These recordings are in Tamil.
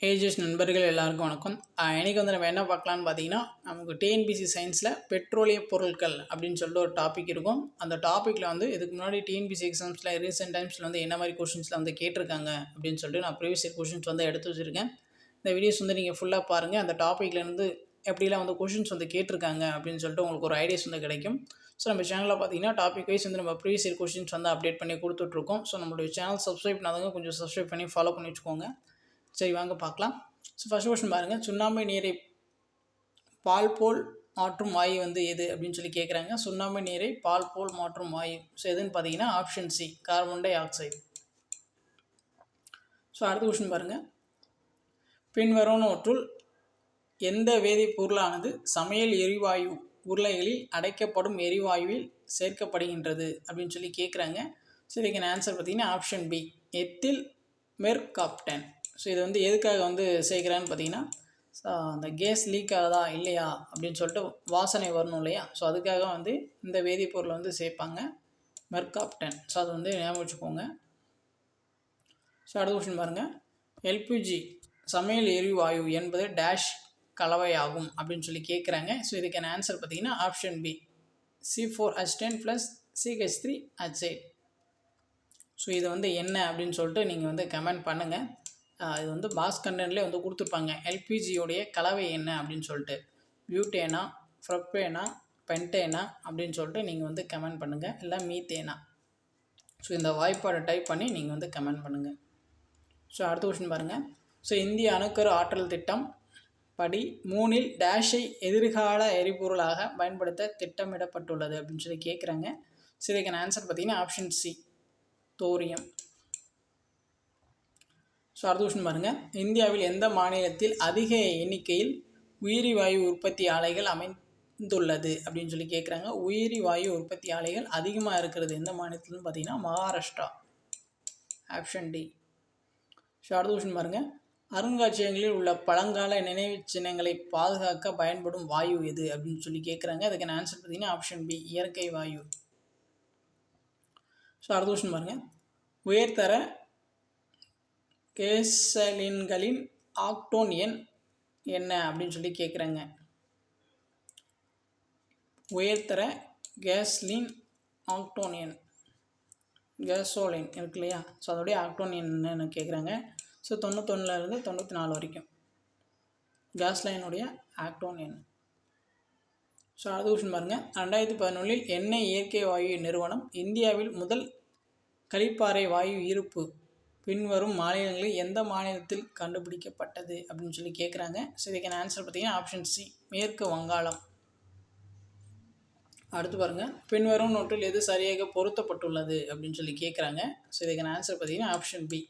ஏஜஸ் நண்பர்கள் எல்லாருக்கும் வணக்கம். இன்றைக்கி வந்து நம்ம என்ன பார்க்கலான்னு பார்த்தீங்கன்னா, நமக்கு டிஎன்பிசி சயின்ஸில் பெட்ரோலிய பொருட்கள் அப்படின்னு சொல்லிட்டு ஒரு டாபிக் இருக்கும். அந்த டாப்பிக்கில் வந்து இதுக்கு முன்னாடி டிஎன்பிசி எக்ஸாம்ஸில் ரீசெண்ட் டைம்ஸில் வந்து என்ன மாதிரி கொஷின்ஸில் வந்து கேட்டிருக்காங்க அப்படின்னு சொல்லிட்டு நான் ப்ரீவியஸ் இயர் கொஷின்ஸ் வந்து எடுத்து வச்சுருக்கேன். இந்த வீடியோஸ் வந்து நீங்கள் ஃபுல்லாக பாருங்கள். அந்த டாப்பிக்லேருந்து எப்படிலாம் வந்து கொஷின்ஸ் வந்து கேட்டிருக்காங்க அப்படின்னு சொல்லிட்டு உங்களுக்கு ஒரு ஐடியாஸ் வந்து கிடைக்கும். ஸோ நம்ம சேனலில் பார்த்தீங்கன்னா டாபிக் வைஸ் வந்து நம்ம ப்ரீவியஸ் இயர் கொஷின்ஸ் வந்து அப்டேட் பண்ணி கொடுத்துட்ருக்கோம். ஸோ நம்மளுடைய சேனல் சப்ஸ்கிரைப் பண்ணாதவங்க கொஞ்சம் சப்ஸ்கிரைப் பண்ணி ஃபாலோ பண்ணி வச்சுக்கோங்க. சரி வாங்க பார்க்கலாம். ஸோ ஃபஸ்ட் கொஸ்டின் பாருங்கள், சுண்ணாம்பு நீரை பால் போல் மாற்றும் வாயு வந்து எது அப்படின்னு சொல்லி கேட்குறாங்க. சுண்ணாம்பு நீரை பால் போல் மாற்றும் வாயு ஸோ எதுன்னு பார்த்தீங்கன்னா option C, carbon di oxide. So அடுத்த கொஸ்டின் பாருங்கள், பின்வருவனவற்றுள் எந்த வேதிப்பொருளானது சமையல் எரிவாயு உருளைகளில் அடைக்கப்படும் எரிவாயுவில் சேர்க்கப்படுகின்றது அப்படின்னு சொல்லி கேட்குறாங்க. ஸோ இதுக்கான ஆன்சர் பார்த்தீங்கன்னா option B, ethyl mercaptan. So இது வந்து எதுக்காக வந்து சேர்க்குறான்னு பார்த்தீங்கன்னா, அந்த கேஸ் லீக் ஆகுதா இல்லையா அப்படின்னு சொல்லிட்டு வாசனை வரணும் இல்லையா, ஸோ அதுக்காக வந்து இந்த வேதிப்பொருளை வந்து சேர்ப்பாங்க, மெர்காப்டன். ஸோ அது வந்து ஞாபகம் வச்சுக்கோங்க. ஸோ அடுத்த கொஸ்டின் பாருங்கள், எல்பிஜி சமையல் எரிவாயு என்பது டேஷ் கலவையாகும் அப்படின்னு சொல்லி கேட்குறாங்க. ஸோ இதுக்கான ஆன்சர் பார்த்தீங்கன்னா option B, C4H10 + CH3H8. So இது வந்து என்ன அப்படின்னு சொல்லிட்டு நீங்கள் வந்து கமெண்ட் பண்ணுங்கள். இது வந்து பாக்ஸ் கண்டென்ட்லேயே வந்து கொடுத்துருப்பாங்க, எல்பிஜியோடைய கலவை என்ன அப்படின்னு சொல்லிட்டு. பியூட்டேனா, ப்ரொப்பேனா, பென்டேனா அப்படின்னு சொல்லிட்டு நீங்கள் வந்து கமெண்ட் பண்ணுங்கள், இல்லை மீத்தேனா. ஸோ இந்த வாய்ப்பாடை டைப் பண்ணி நீங்கள் வந்து கமெண்ட் பண்ணுங்கள். ஸோ அடுத்த கொஸ்டின் பாருங்கள், ஸோ இந்திய அணுக்கரு ஆற்றல் திட்டம் படி 3இல் டேஷை எதிர்கால எரிபொருளாக பயன்படுத்த திட்டமிடப்பட்டுள்ளது அப்படின்னு சொல்லி கேட்குறாங்க. ஸோ இதுக்கான ஆன்சர் பார்த்தீங்கன்னா ஆப்ஷன் சி, தோரியம். ஸோ அடுத்த கொஸ்டின் பாருங்கள், இந்தியாவில் எந்த மாநிலத்தில் அதிக எண்ணிக்கையில் உயிரி வாயு உற்பத்தி ஆலைகள் அமைந்துள்ளது அப்படின்னு சொல்லி கேட்குறாங்க. உயிரி வாயு உற்பத்தி ஆலைகள் அதிகமாக இருக்கிறது எந்த மாநிலத்தில்னு பார்த்தீங்கன்னா மகாராஷ்டிரா, ஆப்ஷன் டி. ஸோ அடுத்த கொஸ்டின் பாருங்கள், அருங்காட்சியகங்களில் உள்ள பழங்கால நினைவு சின்னங்களை பாதுகாக்க பயன்படும் வாயு எது அப்படின்னு சொல்லி கேட்குறாங்க. அதுக்கான ஆன்சர் பார்த்தீங்கன்னா ஆப்ஷன் பி, இயற்கை வாயு. ஸோ அடுத்த கொஸ்டின் பாருங்கள், உயர்தர கேசலின்களின் ஆக்டோன் எண் என்ன அப்படின்னு சொல்லி கேட்குறாங்க. உயர்தர கேஸ்லின் ஆக்டோன் எண், கேசோலின் இருக்கு இல்லையா, ஸோ அதோடைய ஆக்டோன் என்னன்னு கேட்குறாங்க. ஸோ 91லேருந்து 94 வரைக்கும் கேஸ்லைனுடைய ஆக்டோன் எண். ஸோ அடுத்த கொஸ்டின் பாருங்கள், 2011 எண்ணெய் இயற்கை வாயு நிறுவனம் இந்தியாவில் முதல் கழிப்பாறை வாயு இருப்பு பின்வரும் மாநிலங்களில் எந்த மாநிலத்தில் கண்டுபிடிக்கப்பட்டது அப்படின்னு சொல்லி கேட்குறாங்க. ஸோ இதுக்கான ஆன்சர் பார்த்தீங்கன்னா ஆப்ஷன் சி, மேற்கு வங்காளம். அடுத்து பாருங்கள், பின்வரும் நோட்டில் எது சரியாக பொருத்தப்பட்டுள்ளது அப்படின்னு சொல்லி கேட்குறாங்க. ஸோ இதுக்கான ஆன்சர் பார்த்தீங்கன்னா ஆப்ஷன் பி,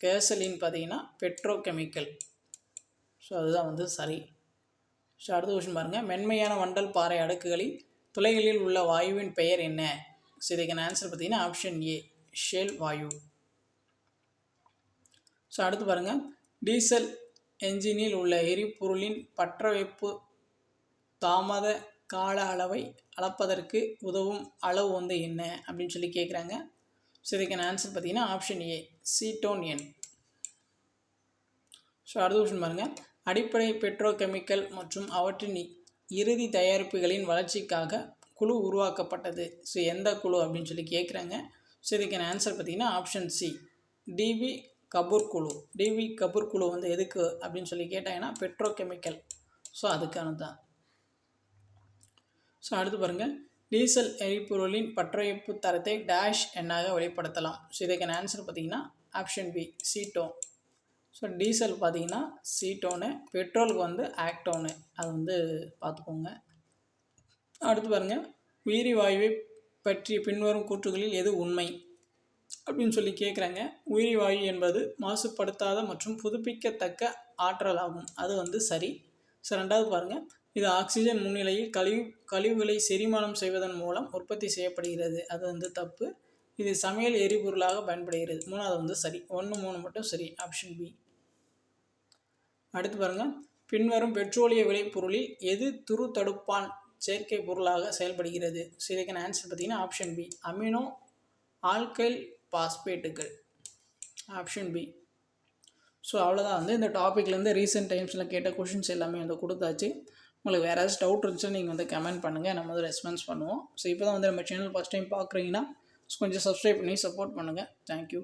கேசலின் பார்த்தீங்கன்னா பெட்ரோகெமிக்கல். ஸோ அதுதான் வந்து சரி. ஸோ அடுத்த கொஸ்டின் பாருங்கள், மென்மையான வண்டல் பாறை அடுக்குகளில் துளைகளில் உள்ள வாயுவின் பெயர் என்ன? ஸோ இதுக்கான ஆன்சர் பார்த்தீங்கன்னா ஆப்ஷன் ஏ, ஷேல் வாயு. ஸோ அடுத்து பாருங்கள், டீசல் என்ஜினில் உள்ள எரிபொருளின் பற்ற வைப்பு தாமத கால அளவை அளப்பதற்கு உதவும் அளவு வந்து என்ன அப்படின்னு சொல்லி கேட்குறாங்க. ஸோ இதுக்கான ஆன்சர் பார்த்தீங்கன்னா ஆப்ஷன் ஏ, சீட்டோன் எண். ஸோ அடுத்த கொஸ்டின் பாருங்கள், அடிப்படை பெட்ரோகெமிக்கல் மற்றும் அவற்றின் இறுதி தயாரிப்புகளின் வளர்ச்சிக்காக குழு உருவாக்கப்பட்டது. ஸோ எந்த குழு அப்படின்னு சொல்லி கேட்குறாங்க. ஸோ இதுக்கான ஆன்சர் பார்த்தீங்கன்னா ஆப்ஷன் சி, டிவி கபூர் குழு. டிவி கபூர் குழு வந்து எதுக்கு அப்படின்னு சொல்லி கேட்டாங்கன்னா பெட்ரோகெமிக்கல். ஸோ அதுக்கானது தான். ஸோ அடுத்து பாருங்கள், டீசல் எரிபொருளின் பற்றவைப்பு தரத்தை டேஷ் எண்ணாக வெளிப்படுத்தலாம். ஸோ இதுக்கான ஆன்சர் பார்த்தீங்கன்னா ஆப்ஷன் பி, சீட்டோன். ஸோ டீசல் பார்த்தீங்கன்னா சீட்டோனு, பெட்ரோலுக்கு வந்து ஆக்டோனு, அது வந்து பார்த்துக்கோங்க. அடுத்து பாருங்கள், உயிரி வாயுவை பற்றிய பின்வரும் கூற்றுகளில் எது உண்மை அப்படின்னு சொல்லி கேட்குறாங்க. உயிரி வாயு என்பது மாசுபடுத்தாத மற்றும் புதுப்பிக்கத்தக்க ஆற்றல் ஆகும், அது வந்து சரி. ஸோ ரெண்டாவது பாருங்கள், இது ஆக்சிஜன் முன்னிலையில் கழிவுகளை செரிமானம் செய்வதன் மூலம் உற்பத்தி செய்யப்படுகிறது, அது வந்து தப்பு. இது சமையல் எரிபொருளாக பயன்படுகிறது, மூணாவது வந்து சரி. 1, 3 மட்டும் சரி, ஆப்ஷன் பி. அடுத்து பாருங்கள், பின்வரும் பெட்ரோலிய விளைபொருளில் எது துரு தடுப்பான் செயற்கை பொருளாக செயல்படுகிறது? ஸோ இதுக்கான ஆன்சர் பார்த்தீங்கன்னா ஆப்ஷன் பி, அமினோ ஆல்கைல் பாஸ்பேட்டுகள், ஆப்ஷன் பி. ஸோ அவ்வளோதான் வந்து இந்த டாப்பிக்லேருந்து ரீசெண்ட் டைம்ஸில் கேட்ட கொஷின்ஸ் எல்லாமே வந்து கொடுத்தாச்சு. உங்களுக்கு வேறு ஏதாச்சும் டவுட் இருந்துச்சுன்னா நீங்கள் வந்து கமெண்ட் பண்ணுங்கள், நம்ம வந்து ரெஸ்பான்ஸ் பண்ணுவோம். ஸோ இப்போ தான் வந்து நம்ம சேனல் ஃபஸ்ட் டைம் பார்க்குறீங்கன்னா கொஞ்சம் சப்ஸ்கிரைப் பண்ணி சப்போர்ட் பண்ணுங்கள். தேங்க்யூ.